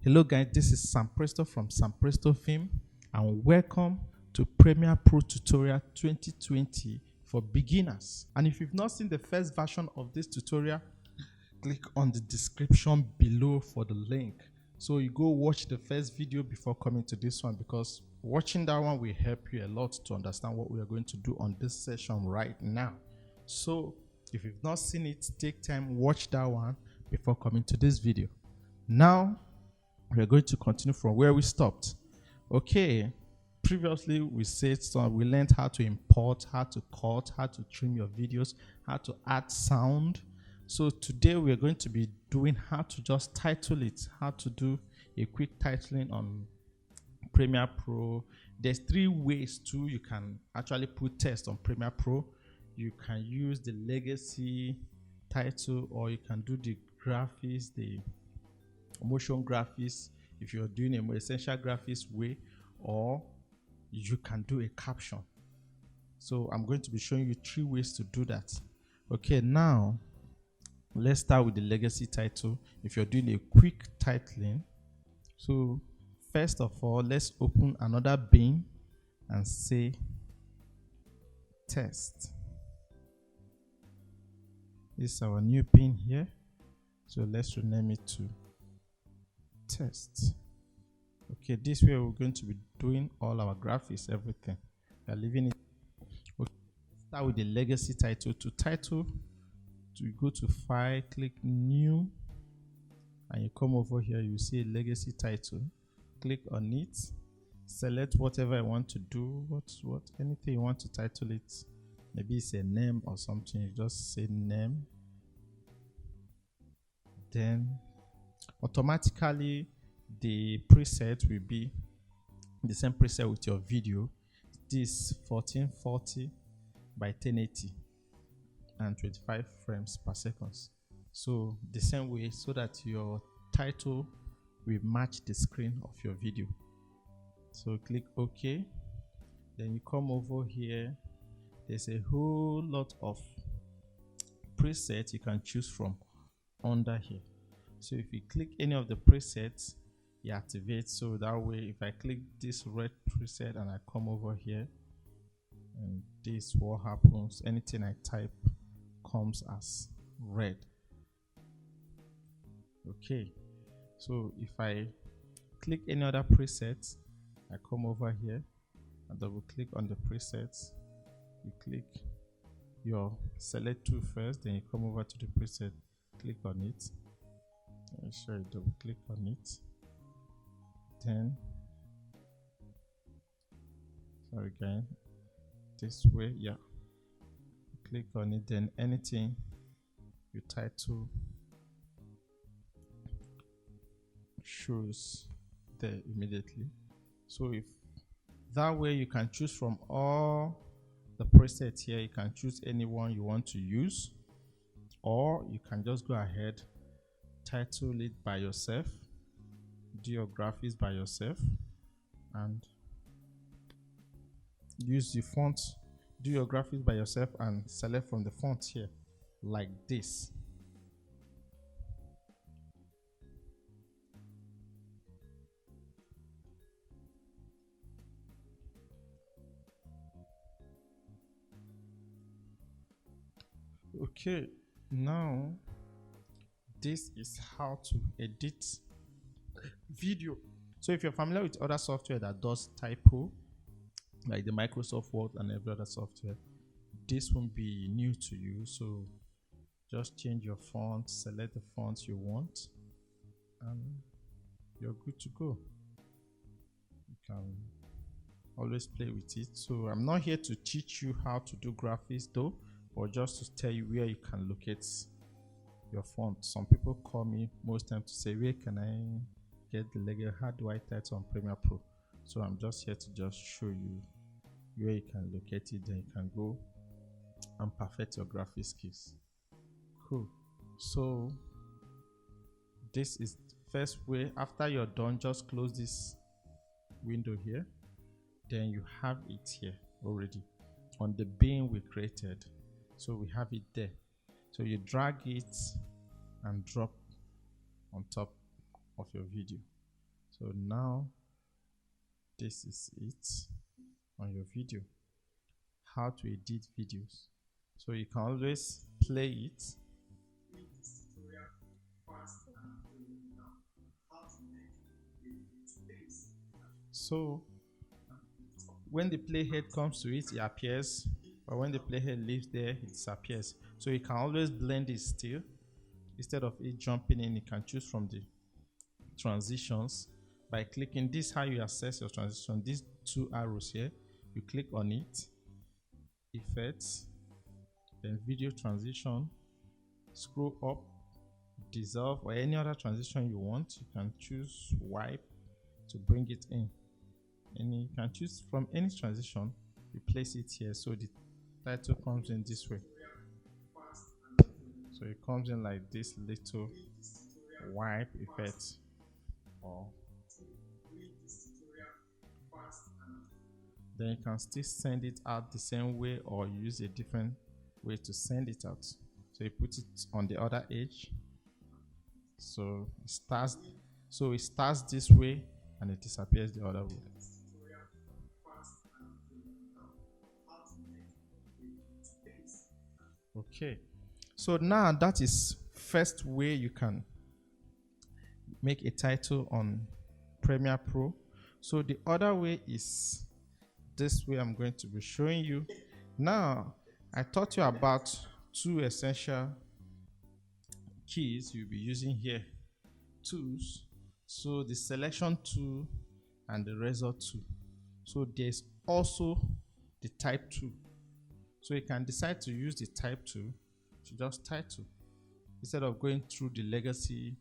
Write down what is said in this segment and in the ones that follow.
Hello guys, this is Sam Presto from Sam Presto Film and welcome to Premiere Pro Tutorial 2020 for beginners. And if you've not seen the first version of this tutorial, click on the description below for the link. So you go watch the first video before coming to this one, because watching that one will help you a lot to understand what we are going to do on this session right now. So if you've not seen it, take time, watch that one before coming to this video. Now, we are going to continue from where we stopped. Okay, previously we said we learned how to import, how to cut, how to trim your videos, how to add sound. So today we are going to be doing how to just title it, how to do a quick titling on Premiere Pro. There's 3 ways too you can actually put text on Premiere Pro. You can use the legacy title, or you can do the graphics, the motion graphics if you're doing a more essential graphics way, or you can do a caption. So I'm going to be showing you 3 ways to do that. Okay, now let's start with the legacy title. If you're doing a quick titling, so first of all, let's open another bin and say test. This is our new bin here, so let's rename it to test. Okay, this way we're going to be doing all our graphics, everything. We are leaving it. Okay, start with the legacy title. To title, to go to file, click new, and you come over here, you see a legacy title. Click on it, select whatever I want to do, anything you want to title it. Maybe it's a name or something, you just say name. Then automatically the preset will be the same preset with your video. This 1440 by 1080 and 25 frames per second. So the same way, so that your title will match the screen of your video. So click OK. Then you come over here. There's a whole lot of presets you can choose from under here. So if you click any of the presets, you activate. So that way, if I click this red preset and I come over here, and this what happens, anything I type comes as red. Okay, so if I click any other presets, I come over here and double click on the presets. You click your select tool first, then you come over to the preset, click on it. Make sure you double click on it. Then, sorry guys, this way, yeah. Click on it, then anything you title shows there immediately. So if that way, you can choose from all the presets here. You can choose any one you want to use, or you can just go ahead, title it by yourself, do your graphics by yourself, and use the font. Do your graphics by yourself and select from the font here like this. Okay, now this is how to edit video. So if you're familiar with other software that does typo, like the Microsoft Word and every other software, this won't be new to you. So just change your font, select the fonts you want, and you're good to go. You can always play with it. So I'm not here to teach you how to do graphics though, but just to tell you where you can locate your font. Some people call me most times to say, where can I get the legacy? How do I title on Premiere Pro? So I'm just here to just show you where you can locate it, then you can go and perfect your graphic skills. Cool. So this is the first way. After you're done, just close this window here. Then you have it here already on the bin we created. So we have it there. So you drag it and drop on top of your video. So now this is it on your video, how to edit videos. So you can always play it. So when the playhead comes to it, it appears, but when the playhead leaves there, it disappears. So you can always blend it still. Instead of it jumping in, you can choose from the transitions by clicking this. How you access your transition, these two arrows here, you click on it, effects, then video transition, scroll up, dissolve, or any other transition you want. You can choose wipe to bring it in, and you can choose from any transition. You place it here, so the title comes in this way. So it comes in like this little wipe effect, or then you can still send it out the same way, or use a different way to send it out. So you put it on the other edge, so it starts this way and it disappears the other way. Okay, so now that is first way you can make a title on Premiere Pro. So the other way is this way I'm going to be showing you. Now I taught you about two essential keys you'll be using here, tools. So the selection tool and the razor tool. So there's also the type tool. So you can decide to use the type tool to just title instead of going through the legacy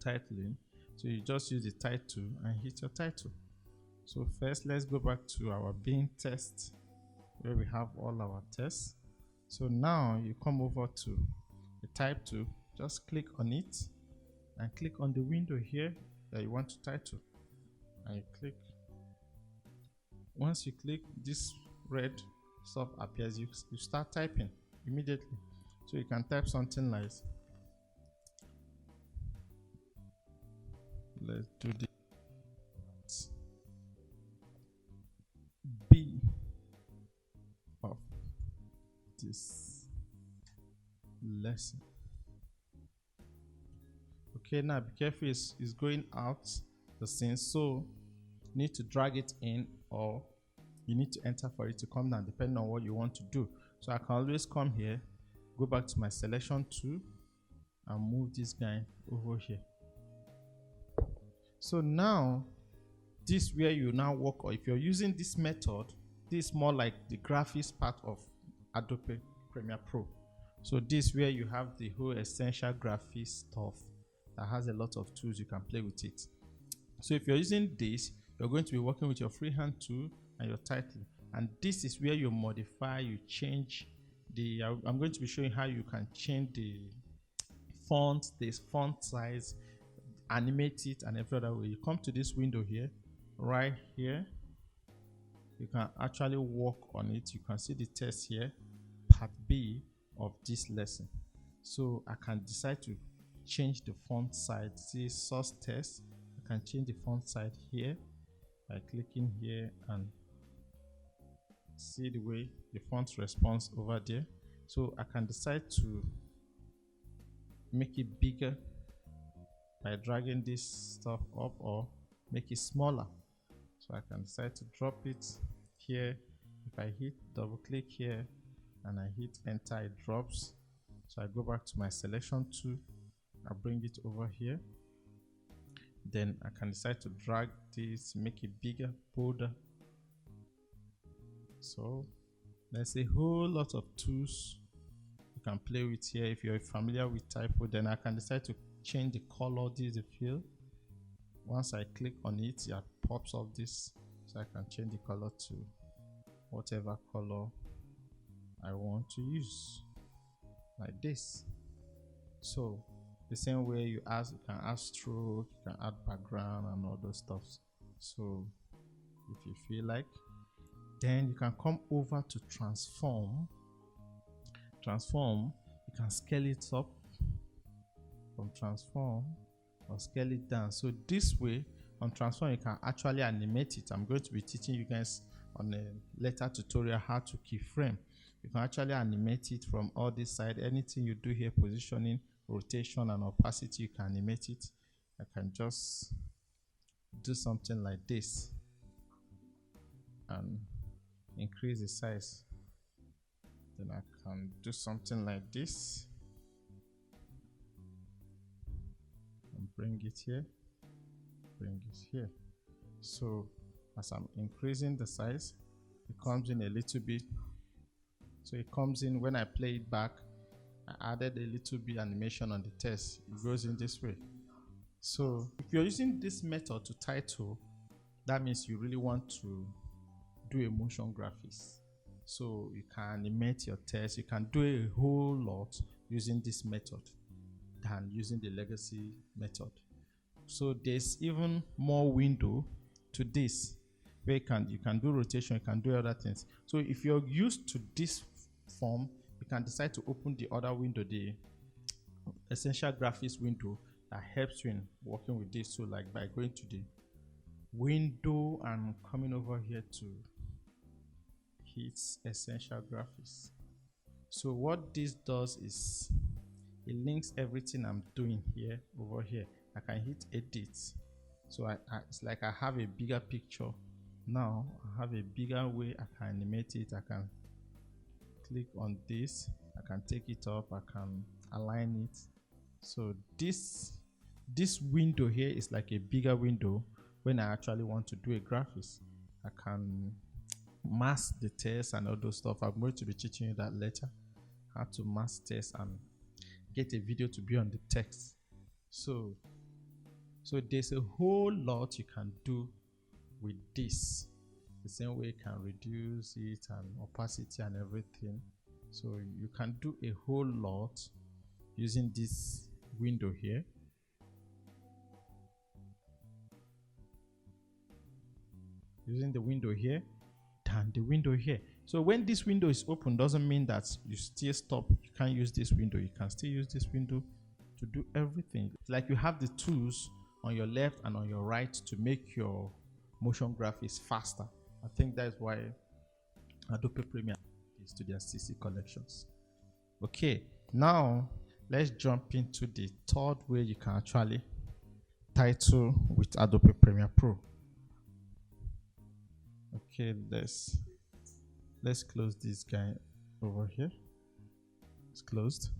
titling. So you just use the title and hit your title. So first, let's go back to our bin test where we have all our tests. So now you come over to the type tool, just click on it and click on the window here that you want to title, and you click. Once you click, this red stuff appears. You start typing immediately. So you can type something like, let's do this, B of this lesson. Okay, now be careful, it's going out the scene, so you need to drag it in, or you need to enter for it to come down depending on what you want to do. So I can always come here, go back to my selection tool and move this guy over here. So now this where you now work, or if you're using this method, this is more like the graphics part of Adobe Premiere Pro. So this where you have the whole essential graphics stuff that has a lot of tools, you can play with it. So if you're using this, you're going to be working with your freehand tool and your title, and this is where you modify, you change the I'm going to be showing how you can change the font, this font size, animate it, and every other way. You come to this window here, right here, you can actually work on it. You can see the text here, part B of this lesson. So I can decide to change the font size. See source text, I can change the font size here by clicking here, and see the way the font responds over there. So I can decide to make it bigger by dragging this stuff up, or make it smaller. So I can decide to drop it here. If I hit double click here and I hit enter, it drops. So I go back to my selection tool, I bring it over here. Then I can decide to drag this, make it bigger, bolder. So there's a whole lot of tools you can play with here. If you're familiar with typo, then I can decide to change the color. This is the fill. Once I click on it, it pops up this, so I can change the color to whatever color I want to use, like this. So the same way you can add stroke, you can add background and all those stuff. So if you feel like, then you can come over to transform. You can scale it up. From transform, or scale it down. So this way on transform you can actually animate it. I'm going to be teaching you guys on a later tutorial how to keyframe. You can actually animate it from all this side. Anything you do here, positioning, rotation and opacity, you can animate it. I can just do something like this and increase the size. Then I can do something like this and bring it here, bring it here. So as I'm increasing the size, it comes in a little bit. So it comes in when I play it back. I added a little bit animation on the text. It goes in this way. So if you're using this method to title, that means you really want to do a motion graphics. So you can animate your text. You can do a whole lot using this method than using the legacy method. So there's even more window to this where you can do rotation, you can do other things. So if you're used to this form, you can decide to open the other window, the essential graphics window that helps you in working with this. So like by going to the window and coming over here to hit essential graphics. So what this does is it links everything I'm doing here over here. I can hit edit. So it's like I have a bigger picture now. I have a bigger way I can animate it. I can click on this, I can take it up, I can align it. So this window here is like a bigger window when I actually want to do a graphics. I can mask the text and all those stuff. I'm going to be teaching you that later, how to mask text and get a video to be on the text. So there's a whole lot you can do with this. The same way you can reduce it and opacity and everything. So you can do a whole lot using this window here. Using the window here than the window here. So when this window is open, doesn't mean that you still stop. You can't use this window. You can still use this window to do everything. It's like you have the tools on your left and on your right to make your motion graphics faster. I think that's why Adobe Premiere is to their CC collections. Okay, now let's jump into the third way you can actually title with Adobe Premiere Pro. Okay, let's close this guy over here. It's closed.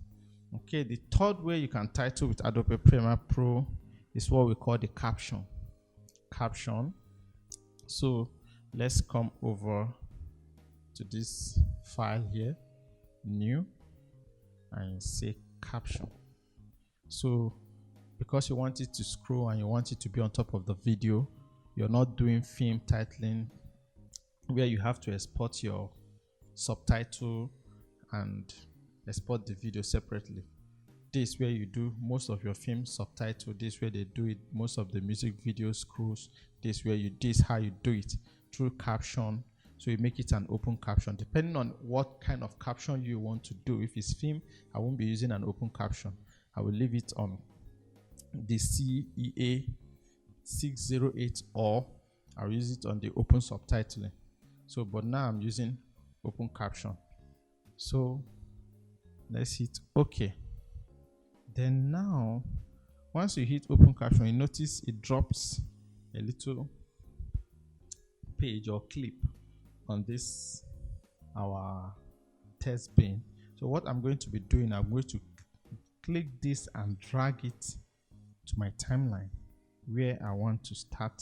Okay, the third way you can title with Adobe Premiere Pro is what we call the caption. So let's come over to this file here, new, and say caption. So because you want it to scroll and you want it to be on top of the video, you're not doing film titling where you have to export your subtitle and export the video separately. This where you do most of your film subtitle. This where they do it most of the music video scrolls. This how you do it through caption. So you make it an open caption depending on what kind of caption you want to do. If it's film, I won't be using an open caption. I will leave it on the CEA 608 or I'll use it on the open subtitling. So but now I'm using open caption. So let's hit OK. Then now once you hit open caption, you notice it drops a little page or clip on this our test bin. So what I'm going to be doing, I'm going to click this and drag it to my timeline where I want to start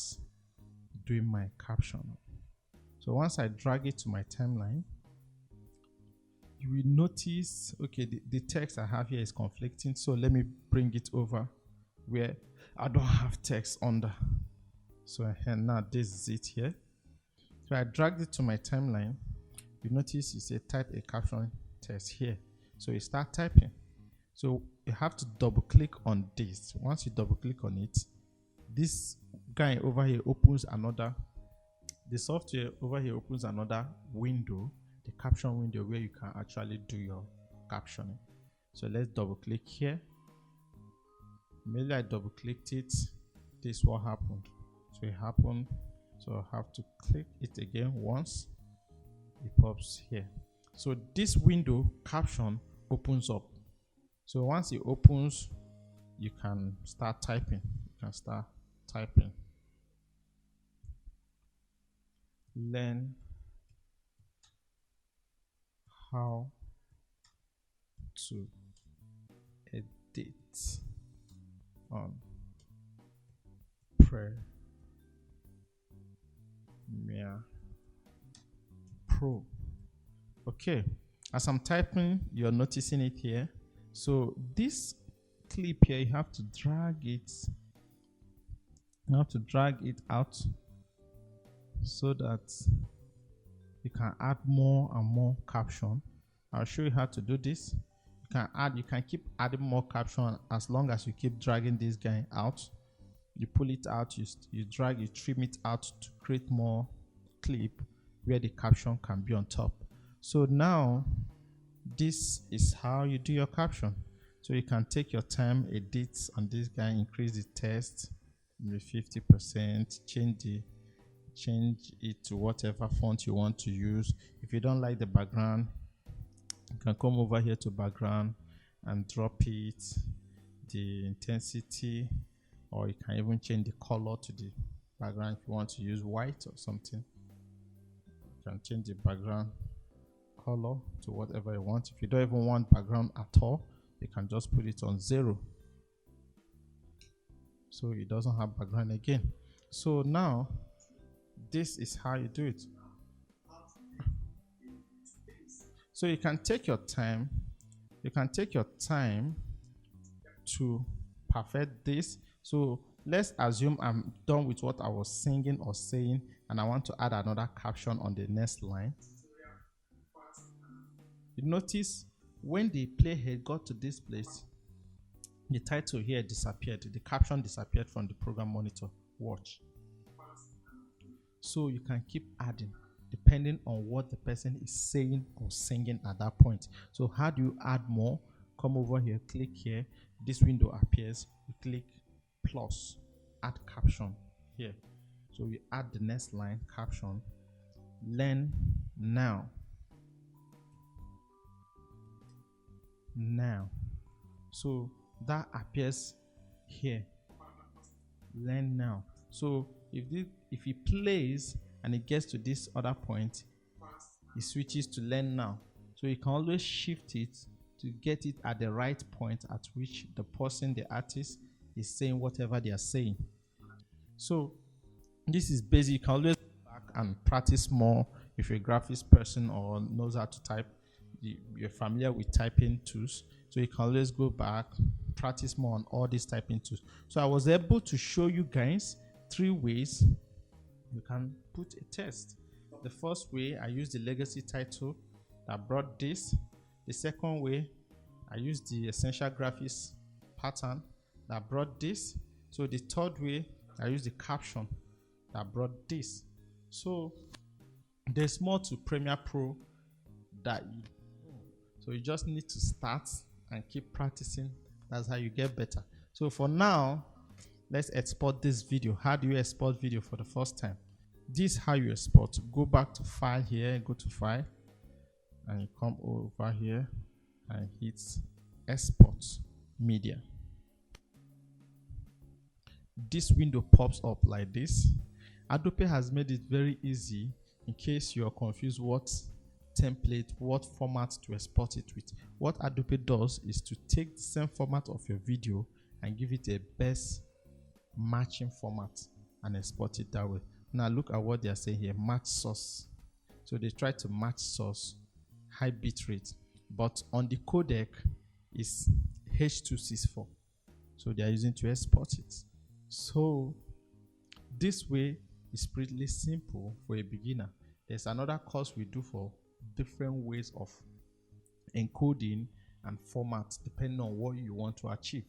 doing my caption. So once I drag it to my timeline, you will notice, okay, the text I have here is conflicting. So let me bring it over where I don't have text under. So here now this is it here. So I dragged it to my timeline. You notice you say type a caption text here. So you start typing. So you have to double click on this. Once you double click on it, this guy over here opens another, the software over here opens another window, the caption window, where you can actually do your captioning. So let's double click here. Immediately I double clicked it, this is what happened. So it happened, so I have to click it again once, it pops here. So this window caption opens up. So once it opens, you can start typing. Learn how to edit on Premiere Pro. Okay, as I'm typing, you're noticing it here. So this clip here, you have to drag it. You have to drag it out so that you can add more and more caption. I'll show you how to do this. You can keep adding more caption as long as you keep dragging this guy out. You pull it out, you drag, you trim it out to create more clip where the caption can be on top. So now this is how you do your caption. So you can take your time, edit on this guy, increase the text maybe 50%, change it to whatever font you want to use. If you don't like the background, you can come over here to background and drop it, the intensity, or you can even change the color to the background. If you want to use white or something, you can change the background color to whatever you want. If you don't even want background at all, you can just put it on 0, so it doesn't have background again. So now this is how you do it. So you can take your time. You can take your time to perfect this. So let's assume I'm done with what I was singing or saying, and I want to add another caption on the next line. You notice when the playhead got to this place, the title here disappeared. The caption disappeared from the program monitor. Watch. So you can keep adding depending on what the person is saying or singing at that point. So how do you add more? Come over here, click here, this window appears, you click plus, add caption here. So we add the next line, caption, learn now. So that appears here, learn now. So if it plays and it gets to this other point, it switches to learn now. So you can always shift it to get it at the right point at which the person, the artist, is saying whatever they are saying. So this is basic. You can always go back and practice more if you're a graphics person or knows how to type. You're familiar with typing tools, so you can always go back, practice more on all these typing tools. So I was able to show you guys 3 ways you can put a text. The first way, I used the legacy title that brought this. The second way, I used the essential graphics pattern that brought this. So the third way, I used the caption that brought this. So there's more to Premiere Pro that so you just need to start and keep practicing. That's how you get better. So for now, let's export this video. How do you export video for the first time? This is how you export. Go back to file here, go to file, and you come over here and hit export media. This window pops up like this. Adobe has made it very easy in case you are confused what template, what format to export it with. What Adobe does is to take the same format of your video and give it a best matching format and export it that way. Now look at what they are saying here, match source. So they try to match source, high bitrate, but on the codec is H.264. So they are using to export it. So this way is pretty simple for a beginner. There's another course we do for different ways of encoding and format depending on what you want to achieve.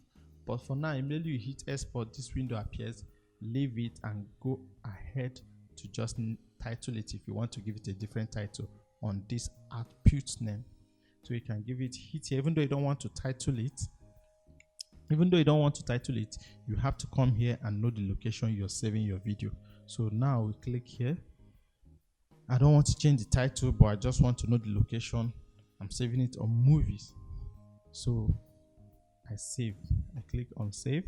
But for now, immediately you hit export, this window appears. Leave it and go ahead to just title it if you want to give it a different title on this output name. So you can give it hit here, even though you don't want to title it, Even though you don't want to title it, you have to come here and know the location you're saving your video. So now we click here. I don't want to change the title, but I just want to know the location. I'm saving it on movies. So I save. I click on save.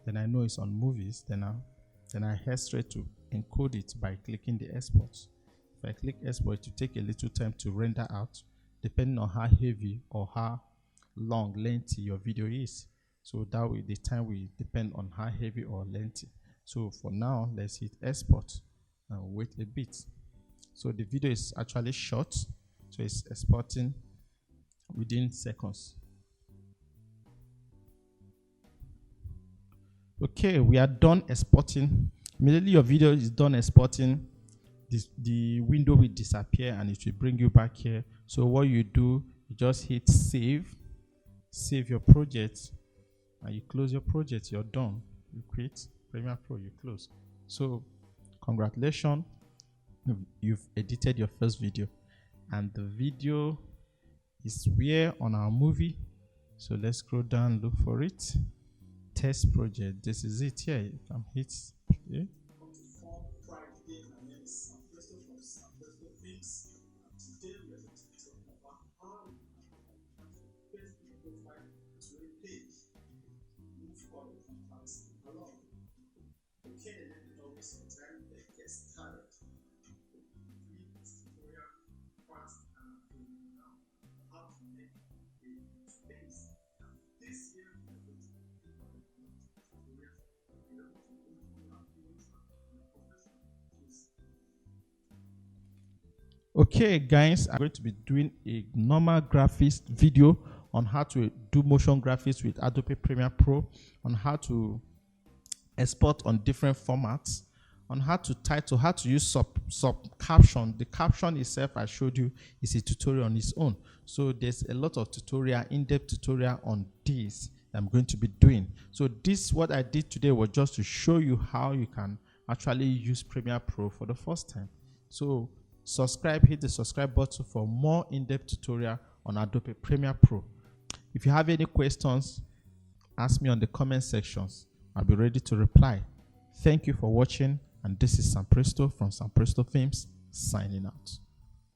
Then I know it's on movies. Then I head straight to encode it by clicking the export. If I click export, it will take a little time to render out, depending on how heavy or how long, lengthy your video is. So that way the time will depend on how heavy or lengthy. So for now, let's hit export and wait a bit. So the video is actually short, so it's exporting within seconds. Okay, we are done exporting. Immediately your video is done exporting, the window will disappear and it will bring you back here. So what you do, you just hit save your project, and you close your project. You're done. You quit Premiere Pro, you close. So congratulations, you've edited your first video, and the video is where on our movie. So let's scroll down, look for it. Test project, this is it here. You can hit play. Okay guys, I'm going to be doing a normal graphics video on how to do motion graphics with Adobe Premiere Pro, on how to export on different formats, on how to title, how to use sub caption. The caption itself I showed you is a tutorial on its own. So there's a lot of tutorial, in-depth tutorial on this I'm going to be doing. So this, what I did today was just to show you how you can actually use Premiere Pro for the first time. So subscribe, hit the subscribe button for more in-depth tutorial on Adobe Premiere Pro. If you have any questions, ask me on the comment sections. I'll be ready to reply. Thank you for watching, and this is Sam Presto from Sam Presto Films signing out.